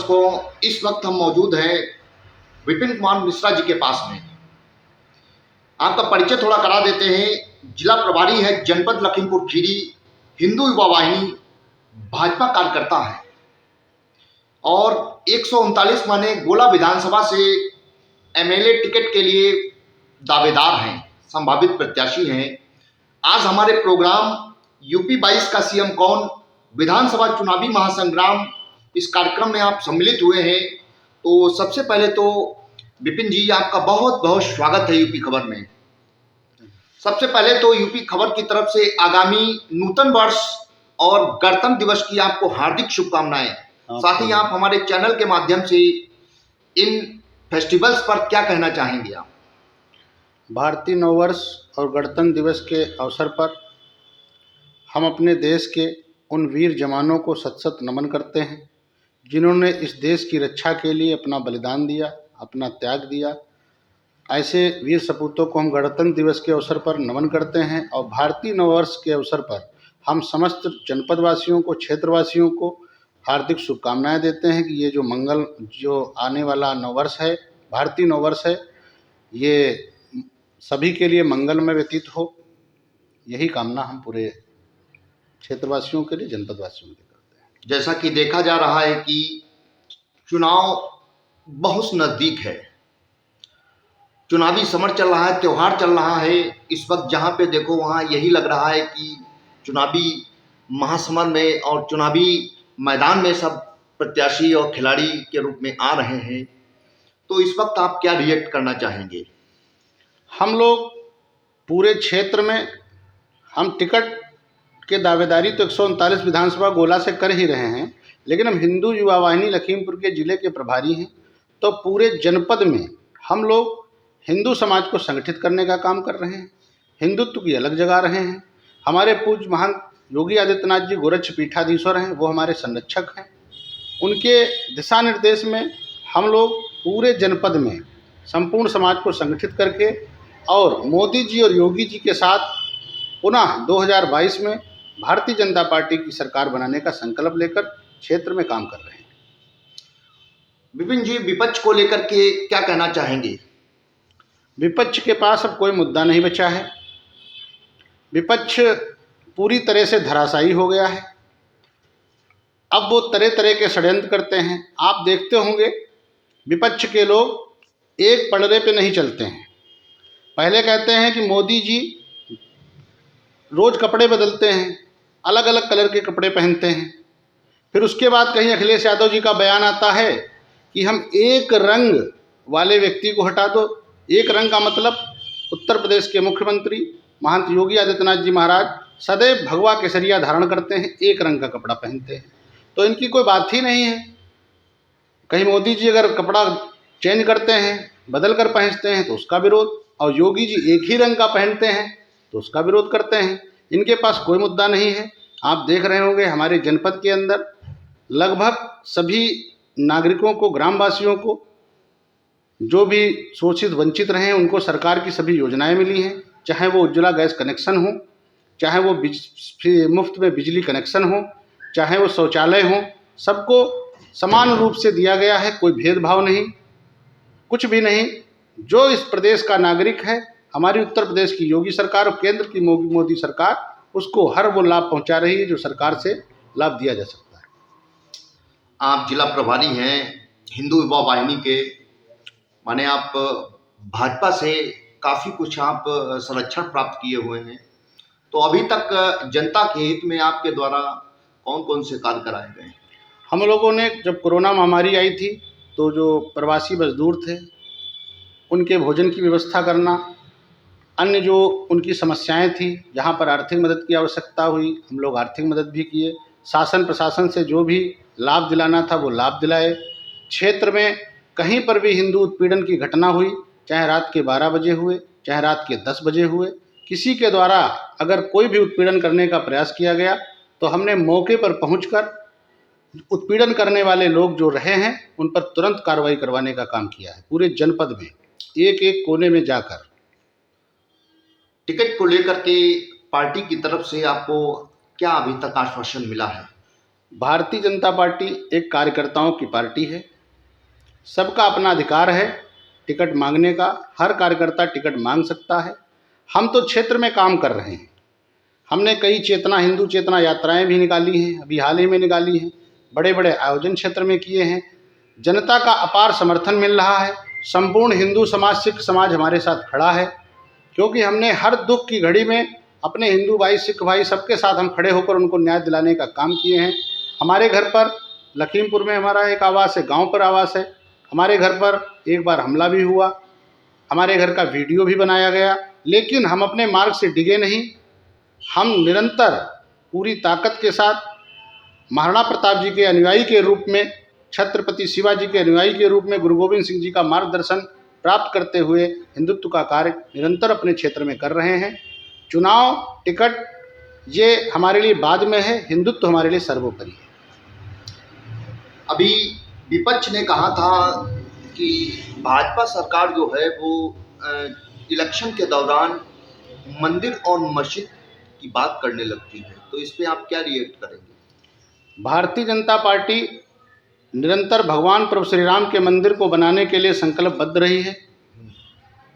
दर्शकों, इस वक्त हम मौजूद हैं विपिन कुमार मिश्रा जी के पास में। आपका परिचय थोड़ा करा देते हैं। जिला प्रभारी है जनपद लखीमपुर खीरी, हिंदू युवा वाहिनी, भाजपा कार्यकर्ता है और 139 माने गोला विधानसभा से एमएलए टिकट के लिए दावेदार हैं, संभावित प्रत्याशी हैं। आज हमारे प्रोग्राम यूपी 22 का सीएम कौन, विधानसभा चुनावी महासंग्राम, इस कार्यक्रम में आप सम्मिलित हुए हैं। तो सबसे पहले तो विपिन जी, आपका बहुत बहुत स्वागत है यूपी खबर में। सबसे पहले तो यूपी खबर की तरफ से आगामी नूतन वर्ष और गणतंत्र दिवस की आपको हार्दिक शुभकामनाएं। साथ ही आप हमारे चैनल के माध्यम से इन फेस्टिवल्स पर क्या कहना चाहेंगे आप? भारतीय नववर्ष और गणतंत्र दिवस के अवसर पर हम अपने देश के उन वीर जवानों को सत सत नमन करते हैं जिन्होंने इस देश की रक्षा के लिए अपना बलिदान दिया, अपना त्याग दिया। ऐसे वीर सपूतों को हम गणतंत्र दिवस के अवसर पर नमन करते हैं और भारतीय नववर्ष के अवसर पर हम समस्त जनपदवासियों को, क्षेत्रवासियों को हार्दिक शुभकामनाएं देते हैं कि ये जो आने वाला नववर्ष है, भारतीय नववर्ष है, ये सभी के लिए मंगलमय व्यतीत हो। यही कामना हम पूरे क्षेत्रवासियों के लिए, जनपदवासियों के लिए करते हैं। जैसा कि देखा जा रहा है कि चुनाव बहुत नज़दीक है, चुनावी समर चल रहा है, त्यौहार चल रहा है। इस वक्त जहाँ पे देखो वहाँ यही लग रहा है कि चुनावी महासमर में और चुनावी मैदान में सब प्रत्याशी और खिलाड़ी के रूप में आ रहे हैं। तो इस वक्त आप क्या रिएक्ट करना चाहेंगे? हम लोग पूरे क्षेत्र में हम टिकट के दावेदारी तो 139 विधानसभा गोला से कर ही रहे हैं, लेकिन हम हिंदू युवा वाहिनी लखीमपुर के ज़िले के प्रभारी हैं। तो पूरे जनपद में हम लोग हिंदू समाज को संगठित करने का काम कर रहे हैं, हिंदुत्व की अलग जगा रहे हैं। हमारे पूज्य महान योगी आदित्यनाथ जी गोरक्ष पीठाधीश्वर हैं, वो हमारे संरक्षक हैं। उनके दिशा निर्देश में हम लोग पूरे जनपद में संपूर्ण समाज को संगठित करके और मोदी जी और योगी जी के साथ पुनः 2022 में भारतीय जनता पार्टी की सरकार बनाने का संकल्प लेकर क्षेत्र में काम कर रहे हैं। विपिन जी, विपक्ष को लेकर के क्या कहना चाहेंगे? विपक्ष के पास अब कोई मुद्दा नहीं बचा है। विपक्ष पूरी तरह से धराशायी हो गया है। अब वो तरह तरह के षड्यंत्र करते हैं। आप देखते होंगे विपक्ष के लोग एक पलड़े पे नहीं चलते हैं। पहले कहते हैं कि मोदी जी रोज़ कपड़े बदलते हैं, अलग अलग कलर के कपड़े पहनते हैं। फिर उसके बाद कहीं अखिलेश यादव जी का बयान आता है कि हम एक रंग वाले व्यक्ति को हटा दो। एक रंग का मतलब उत्तर प्रदेश के मुख्यमंत्री महंत योगी आदित्यनाथ जी महाराज सदैव भगवा केसरिया धारण करते हैं, एक रंग का कपड़ा पहनते हैं। तो इनकी कोई बात ही नहीं है। कहीं मोदी जी अगर कपड़ा चेंज करते हैं, बदल कर पहनते हैं तो उसका विरोध, और योगी जी एक ही रंग का पहनते हैं तो उसका विरोध करते हैं। इनके पास कोई मुद्दा नहीं है। आप देख रहे होंगे हमारे जनपद के अंदर लगभग सभी नागरिकों को, ग्रामवासियों को, जो भी शोषित वंचित रहे हैं, उनको सरकार की सभी योजनाएं मिली हैं। चाहे वो उज्ज्वला गैस कनेक्शन हो, चाहे वो मुफ्त में बिजली कनेक्शन हो, चाहे वो शौचालय हो, सबको समान रूप से दिया गया है। कोई भेदभाव नहीं, कुछ भी नहीं। जो इस प्रदेश का नागरिक है, हमारी उत्तर प्रदेश की योगी सरकार और केंद्र की मोदी सरकार, उसको हर वो लाभ पहुंचा रही है जो सरकार से लाभ दिया जा सकता है। आप जिला प्रभारी हैं हिंदू युवा वाहिनी के, माने आप भाजपा से काफ़ी कुछ आप संरक्षण प्राप्त किए हुए हैं। तो अभी तक जनता के हित में आपके द्वारा कौन कौन से कार्य कराए गए? हम लोगों ने जब कोरोना महामारी आई थी तो जो प्रवासी मजदूर थे उनके भोजन की व्यवस्था करना, अन्य जो उनकी समस्याएं थी, जहां पर आर्थिक मदद की आवश्यकता हुई, हम लोग आर्थिक मदद भी किए। शासन प्रशासन से जो भी लाभ दिलाना था वो लाभ दिलाए। क्षेत्र में कहीं पर भी हिंदू उत्पीड़न की घटना हुई, चाहे रात के 12 बजे हुए, चाहे रात के 10 बजे हुए, किसी के द्वारा अगर कोई भी उत्पीड़न करने का प्रयास किया गया तो हमने मौके पर पहुंचकर उत्पीड़न करने वाले लोग जो रहे हैं उन पर तुरंत कार्रवाई करवाने का काम किया है। पूरे जनपद में एक एक कोने में जाकर। टिकट को लेकर के पार्टी की तरफ से आपको क्या अभी तक आश्वासन मिला है? भारतीय जनता पार्टी एक कार्यकर्ताओं की पार्टी है। सबका अपना अधिकार है टिकट मांगने का। हर कार्यकर्ता टिकट मांग सकता है। हम तो क्षेत्र में काम कर रहे हैं। हमने कई चेतना हिंदू चेतना यात्राएं भी निकाली हैं, अभी हाल ही में निकाली हैं। बड़े बड़े आयोजन क्षेत्र में किए हैं। जनता का अपार समर्थन मिल रहा है। संपूर्ण हिंदू समाज, सिख समाज हमारे साथ खड़ा है, क्योंकि हमने हर दुख की घड़ी में अपने हिंदू भाई, सिख भाई सबके साथ हम खड़े होकर उनको न्याय दिलाने का काम किए हैं। हमारे घर पर लखीमपुर में हमारा एक आवास है, गांव पर आवास है। हमारे घर पर एक बार हमला भी हुआ, हमारे घर का वीडियो भी बनाया गया, लेकिन हम अपने मार्ग से डिगे नहीं। हम निरंतर पूरी ताकत के साथ महाराणा प्रताप जी के अनुयायी के रूप में, छत्रपति शिवाजी के अनुयायी के रूप में गुरु गोविंद सिंह जी का मार्गदर्शन प्राप्त करते हुए हिंदुत्व का कार्य निरंतर अपने क्षेत्र में कर रहे हैं। चुनाव, टिकट ये हमारे लिए बाद में है, हिंदुत्व हमारे लिए सर्वोपरि है। अभी विपक्ष ने कहा था कि भाजपा सरकार जो है वो इलेक्शन के दौरान मंदिर और मस्जिद की बात करने लगती है, तो इस पे आप क्या रिएक्ट करेंगे? भारतीय जनता पार्टी निरंतर भगवान प्रभु श्री राम के मंदिर को बनाने के लिए संकल्पबद्ध रही है।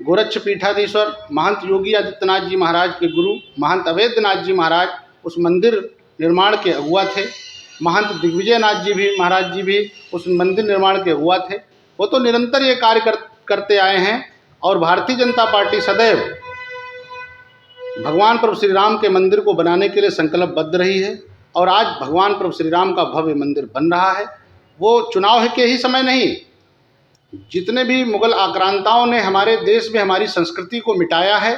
गोरक्ष पीठाधीश्वर महंत योगी आदित्यनाथ जी महाराज के गुरु महंत अवैधनाथ जी महाराज उस मंदिर निर्माण के अगुआ थे। महंत दिग्विजयनाथ जी भी महाराज जी भी उस मंदिर निर्माण के अगुआ थे। वो तो निरंतर ये कार्य करते आए हैं और भारतीय जनता पार्टी सदैव भगवान प्रभु श्री राम के मंदिर को बनाने के लिए संकल्पबद्ध रही है। और आज भगवान प्रभु श्री राम का भव्य मंदिर बन रहा है। वो चुनाव के ही समय नहीं, जितने भी मुगल आक्रांताओं ने हमारे देश में हमारी संस्कृति को मिटाया है,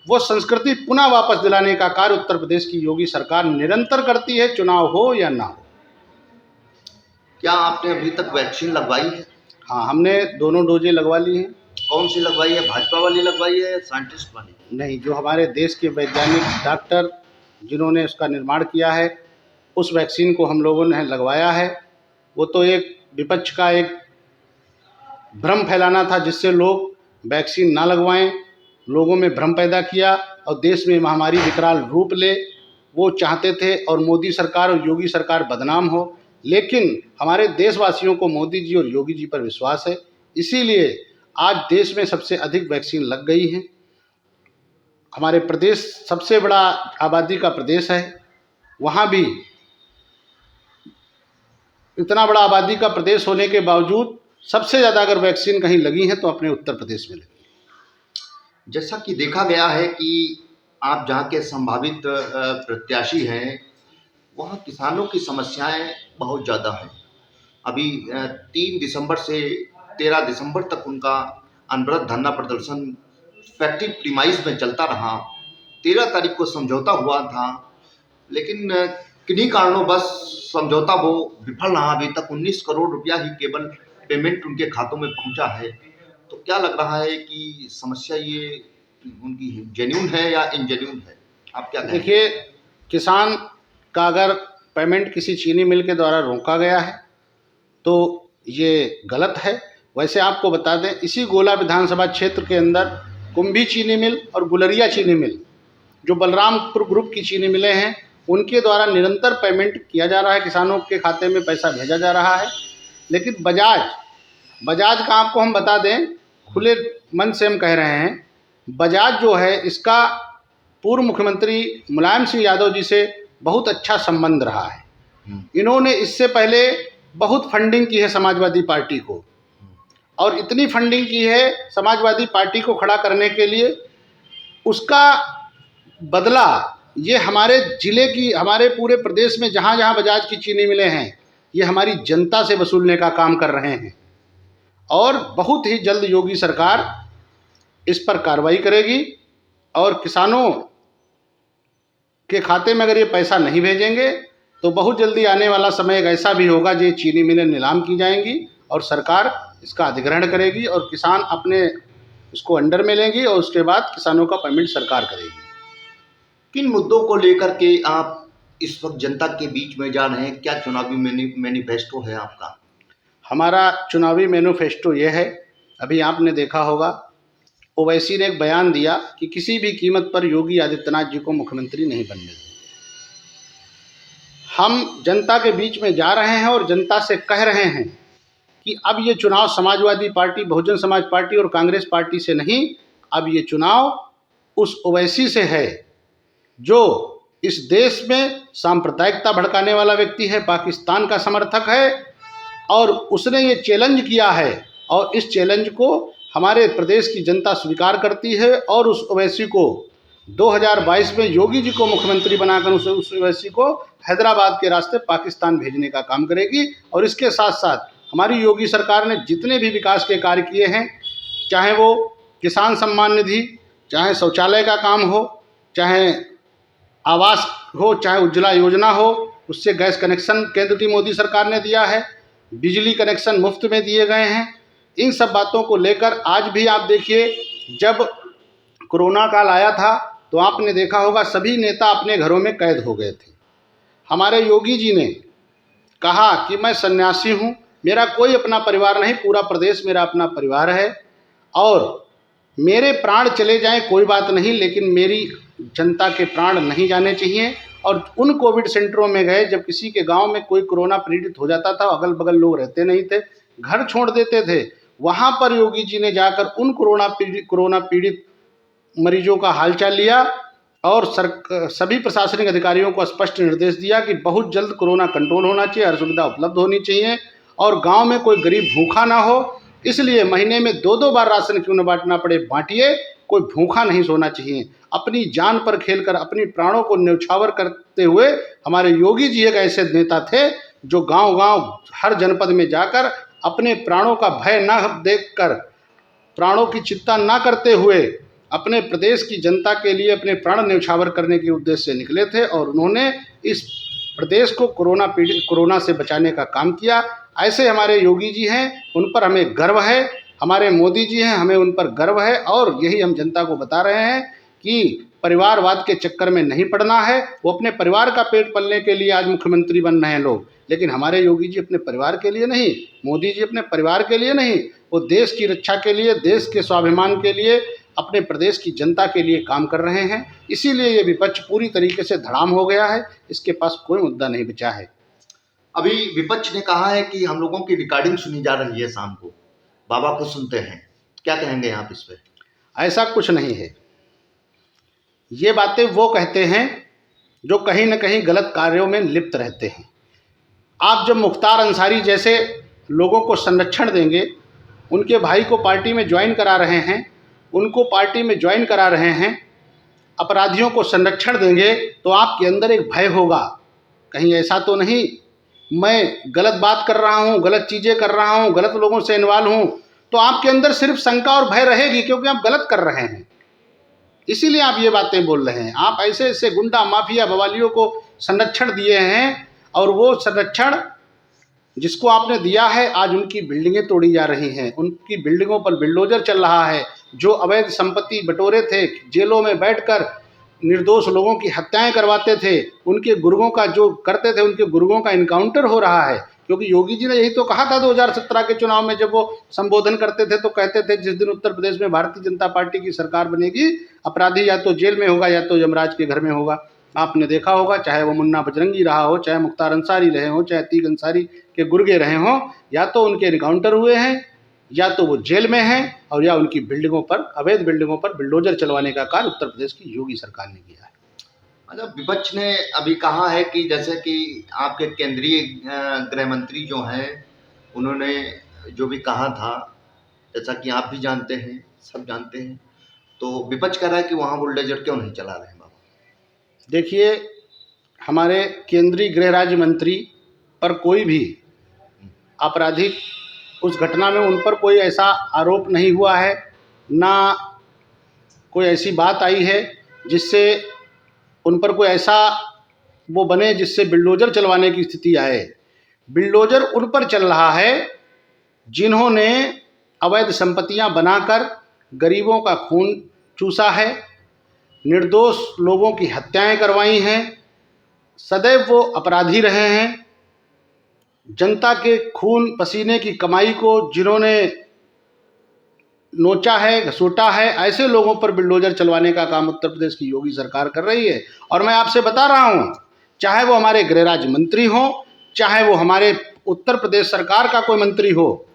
वो संस्कृति पुनः वापस दिलाने का कार्य उत्तर प्रदेश की योगी सरकार निरंतर करती है, चुनाव हो या ना हो। क्या आपने अभी तक वैक्सीन लगवाई है? हाँ, हमने दोनों डोजें लगवा ली हैं। कौन सी लगवाई है? भाजपा वाली लगवाई है या साइंटिस्ट वाली? नहीं, जो हमारे देश के वैज्ञानिक डॉक्टर जिन्होंने उसका निर्माण किया है, उस वैक्सीन को हम लोगों ने लगवाया है। वो तो एक विपक्ष का एक भ्रम फैलाना था, जिससे लोग वैक्सीन ना लगवाएं, लोगों में भ्रम पैदा किया और देश में महामारी विकराल रूप ले, वो चाहते थे और मोदी सरकार और योगी सरकार बदनाम हो। लेकिन हमारे देशवासियों को मोदी जी और योगी जी पर विश्वास है, इसीलिए आज देश में सबसे अधिक वैक्सीन लग गई है। हमारे प्रदेश सबसे बड़ा आबादी का प्रदेश है, वहाँ भी इतना बड़ा आबादी का प्रदेश होने के बावजूद सबसे ज़्यादा अगर वैक्सीन कहीं लगी है तो अपने उत्तर प्रदेश में लगी। जैसा कि देखा गया है कि आप जहाँ के संभावित प्रत्याशी हैं, वहाँ किसानों की समस्याएं बहुत ज़्यादा हैं। अभी 3 दिसंबर से 13 दिसंबर तक उनका अनवरत धरना प्रदर्शन फैक्ट्री प्रीमाइस में चलता रहा। 13 तारीख को समझौता हुआ था, लेकिन किन्हीं कारणों बस समझौता वो विफल रहा। अभी तक 19 करोड़ रुपया ही केवल पेमेंट उनके खातों में पहुंचा है। तो क्या लग रहा है कि समस्या ये उनकी जेन्युइन है या इनजेन्युइन है? आप क्या कहें? देखिए, किसान का अगर पेमेंट किसी चीनी मिल के द्वारा रोका गया है तो ये गलत है। वैसे आपको बता दें, इसी गोला विधानसभा क्षेत्र के अंदर कुंभी चीनी मिल और गुलरिया चीनी मिल, जो बलरामपुर ग्रुप की चीनी मिलें हैं, उनके द्वारा निरंतर पेमेंट किया जा रहा है, किसानों के खाते में पैसा भेजा जा रहा है। लेकिन बजाज का आपको हम बता दें, खुले मन से हम कह रहे हैं, बजाज जो है इसका पूर्व मुख्यमंत्री मुलायम सिंह यादव जी से बहुत अच्छा संबंध रहा है। इन्होंने इससे पहले बहुत फंडिंग की है समाजवादी पार्टी को, और इतनी फंडिंग की है समाजवादी पार्टी को खड़ा करने के लिए, उसका बदला ये हमारे ज़िले की, हमारे पूरे प्रदेश में जहाँ जहाँ बजाज की चीनी मिलें हैं, ये हमारी जनता से वसूलने का काम कर रहे हैं। और बहुत ही जल्द योगी सरकार इस पर कार्रवाई करेगी और किसानों के खाते में अगर ये पैसा नहीं भेजेंगे तो बहुत जल्दी आने वाला समय एक ऐसा भी होगा जो चीनी मिलें नीलाम की जाएंगी और सरकार इसका अधिग्रहण करेगी और किसान अपने इसको अंडर में लेंगी और उसके बाद किसानों का पेमेंट सरकार करेगी। किन मुद्दों को लेकर के आप इस वक्त जनता के बीच में जा रहे हैं? क्या चुनावी मैनिफेस्टो है आपका? हमारा चुनावी मैनिफेस्टो ये है, अभी आपने देखा होगा ओवैसी ने एक बयान दिया कि किसी भी कीमत पर योगी आदित्यनाथ जी को मुख्यमंत्री नहीं बनने देंगे। हम जनता के बीच में जा रहे हैं और जनता से कह रहे हैं कि अब ये चुनाव समाजवादी पार्टी, बहुजन समाज पार्टी और कांग्रेस पार्टी से नहीं, अब ये चुनाव उस ओवैसी से है जो इस देश में सांप्रदायिकता भड़काने वाला व्यक्ति है, पाकिस्तान का समर्थक है, और उसने ये चैलेंज किया है और इस चैलेंज को हमारे प्रदेश की जनता स्वीकार करती है और उस ओवैसी को 2022 में योगी जी को मुख्यमंत्री बनाकर उस ओवैसी को हैदराबाद के रास्ते पाकिस्तान भेजने का काम करेगी। और इसके साथ साथ हमारी योगी सरकार ने जितने भी विकास के कार्य किए हैं, चाहे वो किसान सम्मान निधि, चाहे शौचालय का काम हो, चाहे आवास हो, चाहे उज्ज्वला योजना हो, उससे गैस कनेक्शन केंद्र की मोदी सरकार ने दिया है, बिजली कनेक्शन मुफ्त में दिए गए हैं। इन सब बातों को लेकर आज भी आप देखिए, जब कोरोना काल आया था तो आपने देखा होगा सभी नेता अपने घरों में कैद हो गए थे। हमारे योगी जी ने कहा कि मैं सन्यासी हूँ, मेरा कोई अपना परिवार नहीं, पूरा प्रदेश मेरा अपना परिवार है और मेरे प्राण चले जाएं कोई बात नहीं, लेकिन मेरी जनता के प्राण नहीं जाने चाहिए। और उन कोविड सेंटरों में गए, जब किसी के गांव में कोई कोरोना पीड़ित हो जाता था, अगल बगल लोग रहते नहीं थे, घर छोड़ देते थे, वहां पर योगी जी ने जाकर उन कोरोना पीड़ित मरीजों का हालचाल लिया और सभी प्रशासनिक अधिकारियों को स्पष्ट निर्देश दिया कि बहुत जल्द कोरोना कंट्रोल होना चाहिए, हर सुविधा उपलब्ध होनी चाहिए और गांव में कोई गरीब भूखा ना हो। इसलिए महीने में 2-2 बार राशन क्यों न बांटना पड़े, बांटिए, कोई भूखा नहीं सोना चाहिए। अपनी जान पर खेलकर अपनी प्राणों को न्यौछावर करते हुए हमारे योगी जी एक ऐसे नेता थे जो गांव-गांव हर जनपद में जाकर अपने प्राणों का भय न देखकर, प्राणों की चिंता न करते हुए अपने प्रदेश की जनता के लिए अपने प्राण न्यौछावर करने के उद्देश्य से निकले थे और उन्होंने इस प्रदेश को कोरोना से बचाने का काम किया। ऐसे हमारे योगी जी हैं, उन पर हमें गर्व है, हमारे मोदी जी हैं, हमें उन पर गर्व है और यही हम जनता को बता रहे हैं कि परिवारवाद के चक्कर में नहीं पड़ना है। वो अपने परिवार का पेट पालने के लिए आज मुख्यमंत्री बन रहे हैं लोग, लेकिन हमारे योगी जी अपने परिवार के लिए नहीं, मोदी जी अपने परिवार के लिए नहीं, वो देश की रक्षा के लिए, देश के स्वाभिमान के लिए, अपने प्रदेश की जनता के लिए काम कर रहे हैं। इसीलिए ये विपक्ष पूरी तरीके से धड़ाम हो गया है, इसके पास कोई मुद्दा नहीं बचा है। अभी विपक्ष ने कहा है कि हम लोगों की रिकॉर्डिंग सुनी जा रही है शाम को, बाबा को सुनते हैं, क्या कहेंगे आप इस पे? ऐसा कुछ नहीं है। ये बातें वो कहते हैं जो कहीं न कहीं गलत कार्यों में लिप्त रहते हैं। आप जब मुख्तार अंसारी जैसे लोगों को संरक्षण देंगे, उनके भाई को पार्टी में ज्वाइन करा रहे हैं, उनको पार्टी में ज्वाइन करा रहे हैं, अपराधियों को संरक्षण देंगे, तो आपके अंदर एक भय होगा, कहीं ऐसा तो नहीं मैं गलत बात कर रहा हूँ, गलत चीज़ें कर रहा हूँ, गलत लोगों से इन्वॉल्व हूँ, तो आपके अंदर सिर्फ शंका और भय रहेगी क्योंकि आप गलत कर रहे हैं, इसीलिए आप ये बातें बोल रहे हैं। आप ऐसे ऐसे गुंडा माफिया बवालियों को संरक्षण दिए हैं और वो संरक्षण जिसको आपने दिया है आज उनकी बिल्डिंगें तोड़ी जा रही हैं, उनकी बिल्डिंगों पर बिल्डोजर चल रहा है। जो अवैध संपत्ति बटोरे थे, जेलों में बैठकर निर्दोष लोगों की हत्याएं करवाते थे, उनके गुर्गों का जो करते थे, उनके गुर्गों का इनकाउंटर हो रहा है। क्योंकि योगी जी ने यही तो कहा था 2017 के चुनाव में, जब वो संबोधन करते थे तो कहते थे जिस दिन उत्तर प्रदेश में भारतीय जनता पार्टी की सरकार बनेगी, अपराधी या तो जेल में होगा या तो यमराज के घर में होगा। आपने देखा होगा, चाहे वो मुन्ना बजरंगी रहा हो, चाहे मुख्तार अंसारी रहे हो, चाहे अतीक अंसारी के गुर्गे रहे हों, या तो उनके इनकाउंटर हुए हैं, या तो वो जेल में हैं, और या उनकी बिल्डिंगों पर, अवैध बिल्डिंगों पर बिल्डोजर चलवाने का कार्य उत्तर प्रदेश की योगी सरकार ने किया है। अच्छा, विपक्ष ने अभी कहा है कि जैसे कि आपके केंद्रीय गृह मंत्री जो हैं, उन्होंने जो भी कहा था, जैसा कि आप भी जानते हैं, सब जानते हैं, तो विपक्ष कह रहा है कि वहाँ बुलडोजर क्यों नहीं चला रहे हैं बाबा? देखिए, हमारे केंद्रीय गृह राज्य मंत्री पर कोई भी आपराधिक उस घटना में उन पर कोई ऐसा आरोप नहीं हुआ है, ना कोई ऐसी बात आई है जिससे उन पर कोई ऐसा वो बने जिससे बिल्डोजर चलवाने की स्थिति आए। बिल्डोजर उन पर चल रहा है जिन्होंने अवैध संपत्तियां बनाकर गरीबों का खून चूसा है, निर्दोष लोगों की हत्याएं करवाई हैं, सदैव वो अपराधी रहे हैं। जनता के खून पसीने की कमाई को जिन्होंने नोचा है, घसूटा है, ऐसे लोगों पर बिल्डोजर चलवाने का काम उत्तर प्रदेश की योगी सरकार कर रही है। और मैं आपसे बता रहा हूँ, चाहे वो हमारे गृह राज्य मंत्री हों, चाहे वो हमारे उत्तर प्रदेश सरकार का कोई मंत्री हो।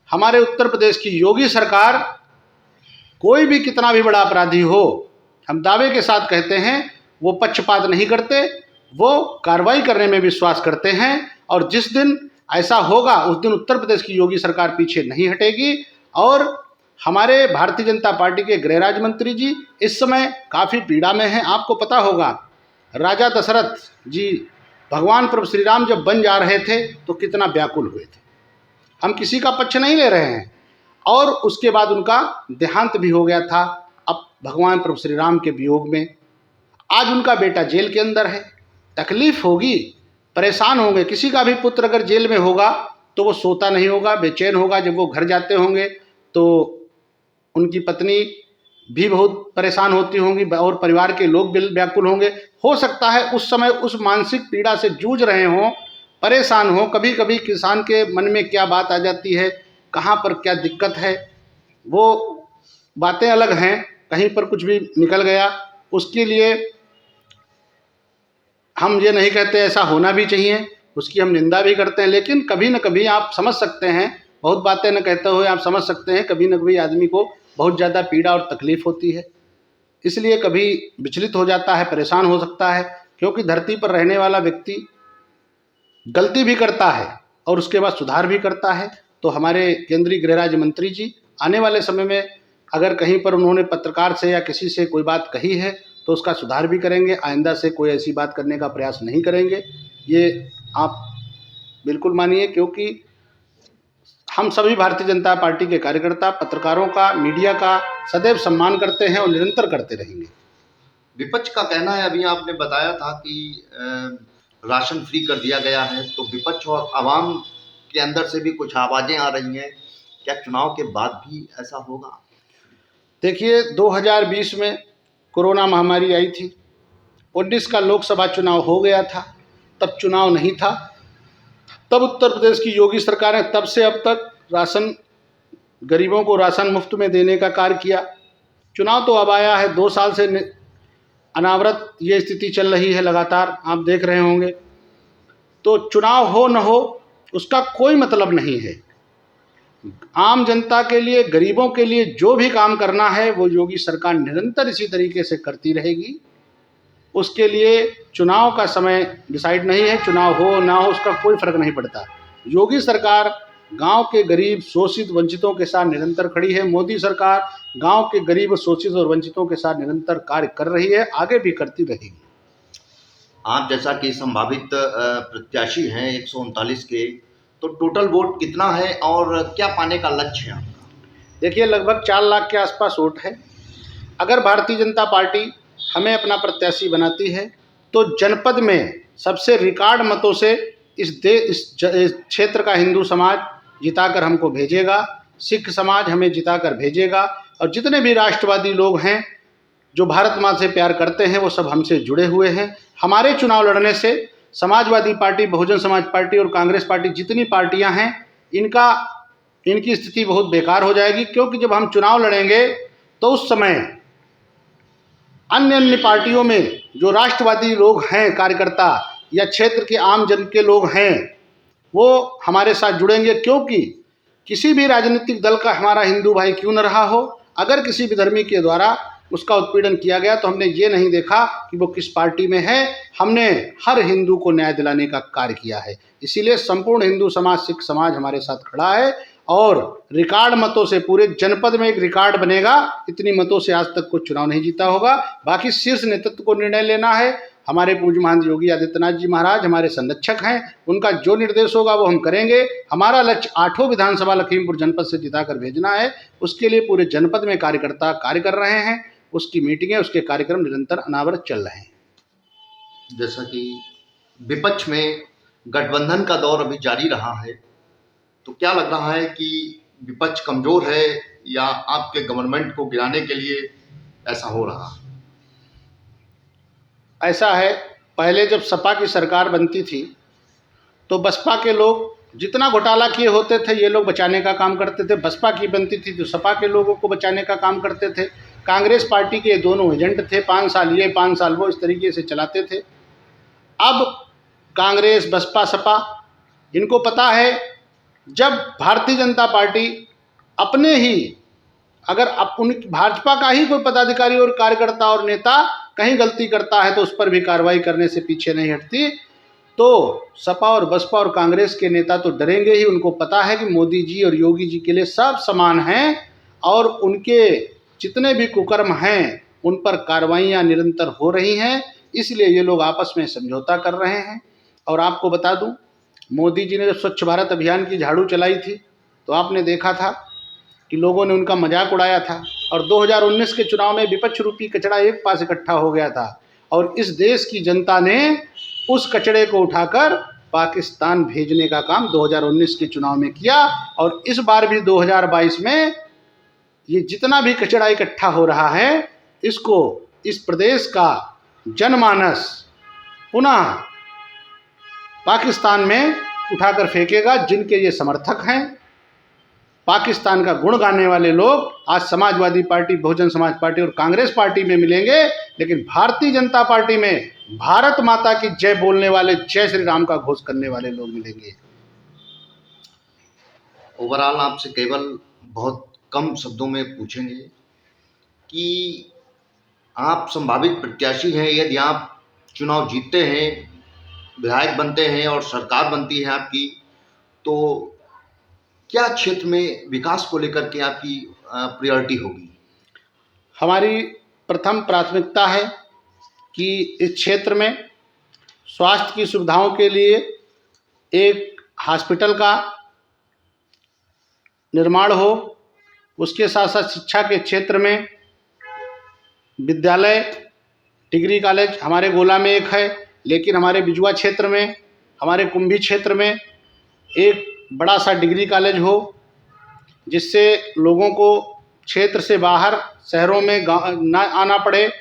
हमारे उत्तर प्रदेश की योगी सरकार कोई भी कितना भी बड़ा अपराधी हो, हम दावे के साथ कहते हैं, वो पक्षपात नहीं करते, वो कार्रवाई करने में विश्वास करते हैं। और जिस दिन ऐसा होगा उस दिन उत्तर प्रदेश की योगी सरकार पीछे नहीं हटेगी। और हमारे भारतीय जनता पार्टी के गृह राज्य मंत्री जी इस समय काफ़ी पीड़ा में हैं। आपको पता होगा राजा दशरथ जी भगवान प्रभु श्री राम जब बन जा रहे थे तो कितना व्याकुल हुए थे। हम किसी का पक्ष नहीं ले रहे हैं। और उसके बाद उनका देहांत भी हो गया था अब भगवान प्रभु श्री राम के वियोग में। आज उनका बेटा जेल के अंदर है। तकलीफ होगी, परेशान होंगे। किसी का भी पुत्र अगर जेल में होगा तो वो सोता नहीं होगा, बेचैन होगा। जब वो घर जाते होंगे तो उनकी पत्नी भी बहुत परेशान होती होंगी और परिवार के लोग भी व्याकुल होंगे। हो सकता है उस समय उस मानसिक पीड़ा से जूझ रहे हों, परेशान हों। कभी कभी किसान के मन में क्या बात आ जाती है, कहाँ पर क्या दिक्कत है, वो बातें अलग हैं। कहीं पर कुछ भी निकल गया, उसके लिए हम ये नहीं कहते ऐसा होना भी चाहिए, उसकी हम निंदा भी करते हैं। लेकिन कभी न कभी आप समझ सकते हैं, बहुत बातें न कहते हुए आप समझ सकते हैं, कभी न कभी आदमी को बहुत ज़्यादा पीड़ा और तकलीफ़ होती है। इसलिए कभी विचलित हो जाता है, परेशान हो सकता है। क्योंकि धरती पर रहने वाला व्यक्ति गलती भी करता है और उसके बाद सुधार भी करता है। तो हमारे केंद्रीय गृह राज्य मंत्री जी आने वाले समय में अगर कहीं पर उन्होंने पत्रकार से या किसी से कोई बात कही है तो उसका सुधार भी करेंगे। आइंदा से कोई ऐसी बात करने का प्रयास नहीं करेंगे, ये आप बिल्कुल मानिए। क्योंकि हम सभी भारतीय जनता पार्टी के कार्यकर्ता पत्रकारों का, मीडिया का सदैव सम्मान करते हैं और निरंतर करते रहेंगे। विपक्ष का कहना है, अभी आपने बताया था कि राशन फ्री कर दिया गया है, तो विपक्ष और आवाम के अंदर से भी कुछ आवाज़ें आ रही हैं, क्या चुनाव के बाद भी ऐसा होगा? देखिए 2020 में कोरोना महामारी आई थी, 19 का लोकसभा चुनाव हो गया था, तब चुनाव नहीं था। तब उत्तर प्रदेश की योगी सरकार ने तब से अब तक राशन, गरीबों को राशन मुफ्त में देने का कार्य किया। चुनाव तो अब आया है, 2 साल से अनावरत ये स्थिति चल रही है, लगातार आप देख रहे होंगे। तो चुनाव हो न हो उसका कोई मतलब नहीं है। आम जनता के लिए, गरीबों के लिए जो भी काम करना है वो योगी सरकार निरंतर इसी तरीके से करती रहेगी। उसके लिए चुनाव का समय डिसाइड नहीं है, चुनाव हो ना हो उसका कोई फर्क नहीं पड़ता। योगी सरकार गांव के गरीब, शोषित, वंचितों के साथ निरंतर खड़ी है। मोदी सरकार गांव के गरीब, शोषित और वंचितों के साथ निरंतर कार्य कर रही है, आगे भी करती रहेगी। आप जैसा कि संभावित प्रत्याशी हैं 139 के, तो टोटल वोट कितना है और क्या पाने का लक्ष्य है आपका? देखिए लगभग 4 लाख के आसपास वोट है। अगर भारतीय जनता पार्टी हमें अपना प्रत्याशी बनाती है तो जनपद में सबसे रिकॉर्ड मतों से इस क्षेत्र का हिंदू समाज जिताकर हमको भेजेगा, सिख समाज हमें जिताकर भेजेगा। और जितने भी राष्ट्रवादी लोग हैं जो भारत माँ से प्यार करते हैं वो सब हमसे जुड़े हुए हैं। हमारे चुनाव लड़ने से समाजवादी पार्टी, बहुजन समाज पार्टी और कांग्रेस पार्टी, जितनी पार्टियां हैं, इनकी स्थिति बहुत बेकार हो जाएगी। क्योंकि जब हम चुनाव लड़ेंगे तो उस समय अन्य पार्टियों में जो राष्ट्रवादी लोग हैं, कार्यकर्ता या क्षेत्र के आम जन के लोग हैं, वो हमारे साथ जुड़ेंगे। क्योंकि किसी भी राजनीतिक दल का हमारा हिंदू भाई क्यों न रहा हो, अगर किसी भी धर्मी के द्वारा उसका उत्पीड़न किया गया तो हमने ये नहीं देखा कि वो किस पार्टी में है, हमने हर हिंदू को न्याय दिलाने का कार्य किया है। इसीलिए संपूर्ण हिंदू समाज, सिख समाज हमारे साथ खड़ा है और रिकॉर्ड मतों से पूरे जनपद में एक रिकॉर्ड बनेगा। इतनी मतों से आज तक कोई चुनाव नहीं जीता होगा। बाकी शीर्ष नेतृत्व को निर्णय लेना है। हमारे पूज्य महान योगी आदित्यनाथ जी महाराज हमारे संरक्षक हैं, उनका जो निर्देश होगा वो हम करेंगे। हमारा लक्ष्य 8 विधानसभा लखीमपुर जनपद से जिताकर भेजना है। उसके लिए पूरे जनपद में कार्यकर्ता कार्य कर रहे हैं। उसकी मीटिंगें, उसके कार्यक्रम निरंतर अनावरत चल रहे हैं। जैसा कि विपक्ष में गठबंधन का दौर अभी जारी रहा है, तो क्या लग रहा है कि विपक्ष कमजोर है या आपके गवर्नमेंट को गिराने के लिए ऐसा हो रहा है? ऐसा है, पहले जब सपा की सरकार बनती थी तो बसपा के लोग जितना घोटाला किए होते थे ये लोग बचाने का काम करते थे। बसपा की बनती थी तो सपा के लोगों को बचाने का काम करते थे। कांग्रेस पार्टी के दोनों एजेंट थे, 5 साल ये 5 साल वो, इस तरीके से चलाते थे। अब कांग्रेस, बसपा, सपा, इनको पता है जब भारतीय जनता पार्टी अपने ही, अगर उन भाजपा का ही कोई पदाधिकारी और कार्यकर्ता और नेता कहीं गलती करता है तो उस पर भी कार्रवाई करने से पीछे नहीं हटती, तो सपा और बसपा और कांग्रेस के नेता तो डरेंगे ही। उनको पता है कि मोदी जी और योगी जी के लिए सब समान हैं और उनके जितने भी कुकर्म हैं उन पर कार्रवाइयाँ निरंतर हो रही हैं, इसलिए ये लोग आपस में समझौता कर रहे हैं। और आपको बता दूं, मोदी जी ने जब स्वच्छ भारत अभियान की झाड़ू चलाई थी तो आपने देखा था कि लोगों ने उनका मजाक उड़ाया था, और 2019 के चुनाव में विपक्ष रूपी कचरा एक पास इकट्ठा हो गया था और इस देश की जनता ने उस कचड़े को उठाकर पाकिस्तान भेजने का काम 2019 के चुनाव में किया। और इस बार भी 2022 में ये जितना भी कचरा इकट्ठा हो रहा है, इसको इस प्रदेश का जनमानस पुनः पाकिस्तान में उठाकर फेंकेगा। जिनके ये समर्थक हैं, पाकिस्तान का गुण गाने वाले लोग आज समाजवादी पार्टी, बहुजन समाज पार्टी और कांग्रेस पार्टी में मिलेंगे, लेकिन भारतीय जनता पार्टी में भारत माता की जय बोलने वाले, जय श्री राम का घोष करने वाले लोग मिलेंगे। ओवरऑल आपसे केवल बहुत कम शब्दों में पूछेंगे कि आप संभावित प्रत्याशी हैं, यदि आप चुनाव जीतते हैं, विधायक बनते हैं और सरकार बनती है आपकी, तो क्या क्षेत्र में विकास को लेकर के आपकी प्रायोरिटी होगी? हमारी प्रथम प्राथमिकता है कि इस क्षेत्र में स्वास्थ्य की सुविधाओं के लिए एक हॉस्पिटल का निर्माण हो, उसके साथ साथ शिक्षा के क्षेत्र में विद्यालय, डिग्री कॉलेज हमारे गोला में एक है, लेकिन हमारे बिजुआ क्षेत्र में, हमारे कुंभी क्षेत्र में एक बड़ा सा डिग्री कॉलेज हो, जिससे लोगों को क्षेत्र से बाहर शहरों में ना आना पड़े।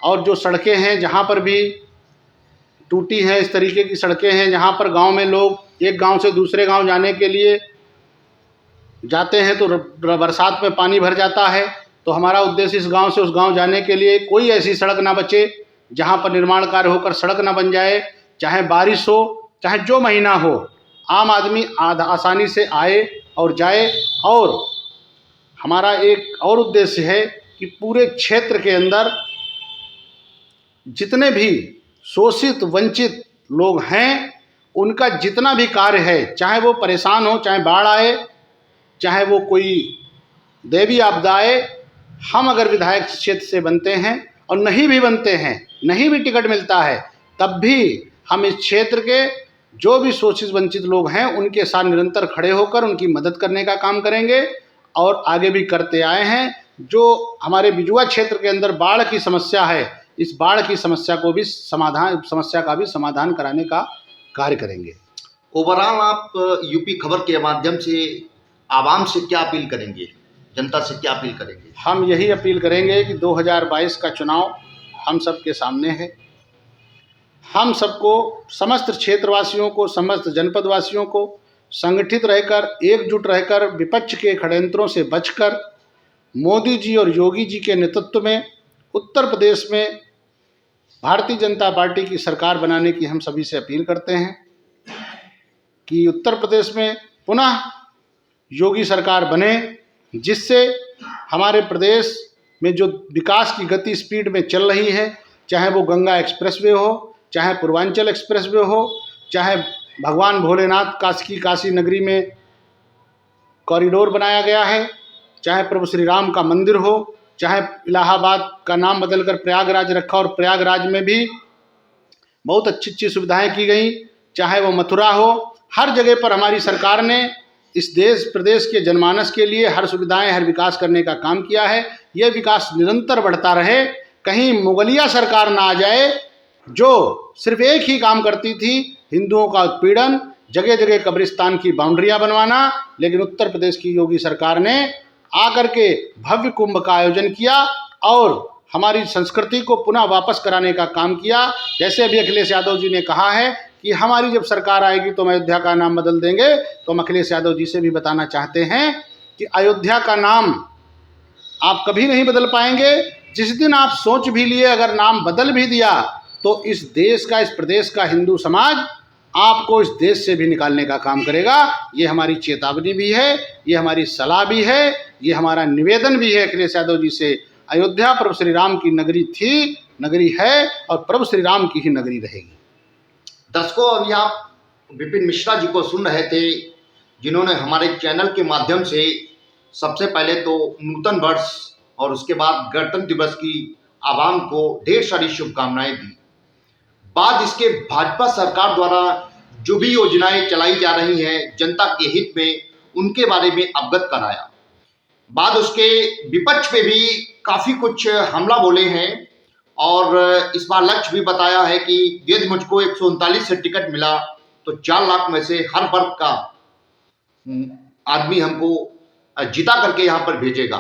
और जो सड़कें हैं जहाँ पर भी टूटी हैं, इस तरीके की सड़कें हैं जहाँ पर गांव में लोग एक गांव से दूसरे गांव जाने के लिए जाते हैं तो बरसात में पानी भर जाता है, तो हमारा उद्देश्य इस गांव से उस गांव जाने के लिए कोई ऐसी सड़क ना बचे जहां पर निर्माण कार्य होकर सड़क ना बन जाए। चाहे बारिश हो, चाहे जो महीना हो, आम आदमी आसानी से आए और जाए। और हमारा एक और उद्देश्य है कि पूरे क्षेत्र के अंदर जितने भी शोषित वंचित लोग हैं, उनका जितना भी कार्य है, चाहे वो परेशान हो, चाहे बाढ़ आए, चाहे वो कोई दैवी आपदा आए, हम अगर विधायक क्षेत्र से बनते हैं और नहीं भी बनते हैं, नहीं भी टिकट मिलता है, तब भी हम इस क्षेत्र के जो भी शोषित वंचित लोग हैं उनके साथ निरंतर खड़े होकर उनकी मदद करने का काम करेंगे और आगे भी करते आए हैं। जो हमारे बिजुआ क्षेत्र के अंदर बाढ़ की समस्या है, इस बाढ़ की समस्या का भी समाधान कराने का कार्य करेंगे। ओवरऑल आप यूपी खबर के माध्यम से आवाम से क्या अपील करेंगे, जनता से क्या अपील करेंगे? हम यही अपील करेंगे कि 2022 का चुनाव हम सबके सामने है। हम सबको, समस्त क्षेत्रवासियों को, समस्त जनपदवासियों को संगठित रहकर, एकजुट रहकर, विपक्ष के षड्यंत्रों से बचकर मोदी जी और योगी जी के नेतृत्व में उत्तर प्रदेश में भारतीय जनता पार्टी की सरकार बनाने की हम सभी से अपील करते हैं कि उत्तर प्रदेश में पुनः योगी सरकार बने, जिससे हमारे प्रदेश में जो विकास की गति स्पीड में चल रही है, चाहे वो गंगा एक्सप्रेसवे हो, चाहे पूर्वांचल एक्सप्रेसवे हो, चाहे भगवान भोलेनाथ काशी नगरी में कॉरिडोर बनाया गया है, चाहे प्रभु श्री राम का मंदिर हो, चाहे इलाहाबाद का नाम बदलकर प्रयागराज रखा और प्रयागराज में भी बहुत अच्छी अच्छी सुविधाएं की गई, चाहे वो मथुरा हो, हर जगह पर हमारी सरकार ने इस देश प्रदेश के जनमानस के लिए हर सुविधाएं, हर विकास करने का काम किया है। यह विकास निरंतर बढ़ता रहे, कहीं मुगलिया सरकार ना आ जाए जो सिर्फ एक ही काम करती थी, हिंदुओं का उत्पीड़न, जगह जगह कब्रिस्तान की बाउंड्रियां बनवाना। लेकिन उत्तर प्रदेश की योगी सरकार ने आकर के भव्य कुंभ का आयोजन किया और हमारी संस्कृति को पुनः वापस कराने का काम किया। जैसे अभी अखिलेश यादव जी ने कहा है कि हमारी जब सरकार आएगी तो हम अयोध्या का नाम बदल देंगे, तो हम अखिलेश यादव जी से भी बताना चाहते हैं कि अयोध्या का नाम आप कभी नहीं बदल पाएंगे। जिस दिन आप सोच भी लिए, अगर नाम बदल भी दिया तो इस देश का, इस प्रदेश का हिंदू समाज आपको इस देश से भी निकालने का काम करेगा। ये हमारी चेतावनी भी है, ये हमारी सलाह भी है, ये हमारा निवेदन भी है अखिलेश यादव जी से। अयोध्या प्रभु श्री राम की नगरी थी, नगरी है और प्रभु श्री राम की ही नगरी रहेगी। दर्शकों, अभी आप विपिन मिश्रा जी को सुन रहे थे, जिन्होंने हमारे चैनल के माध्यम से सबसे पहले तो नूतन वर्ष और उसके बाद गणतंत्र दिवस की आवाम को ढेर सारी शुभकामनाएं दी। बाद इसके भाजपा सरकार द्वारा जो भी योजनाएं चलाई जा रही हैं जनता के हित में, उनके बारे में अवगत कराया। बाद उसके विपक्ष पे भी काफ़ी कुछ हमला बोले हैं और इस बार लक्ष्य भी बताया है कि यदि मुझको 139 से टिकट मिला तो 4 लाख में से हर वर्ग का आदमी हमको जिता करके यहाँ पर भेजेगा।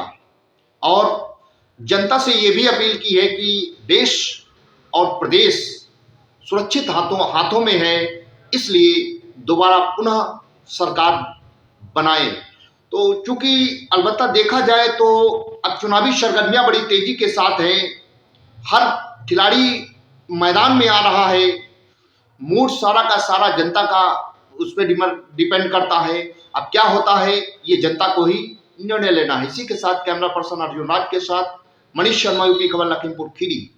और जनता से ये भी अपील की है कि देश और प्रदेश सुरक्षित हाथों में है, इसलिए दोबारा पुनः सरकार बनाए। तो चूंकि अलबत्ता देखा जाए तो अब चुनावी सरगर्मियां बड़ी तेजी के साथ हैं, हर खिलाड़ी मैदान में आ रहा है, मूड सारा का सारा जनता का उस पर डिपेंड करता है। अब क्या होता है ये जनता को ही निर्णय लेना है। इसी के साथ कैमरा पर्सन अर्जुन राज के साथ मनीष शर्मा, यूपी खबर, लखीमपुर खीरी।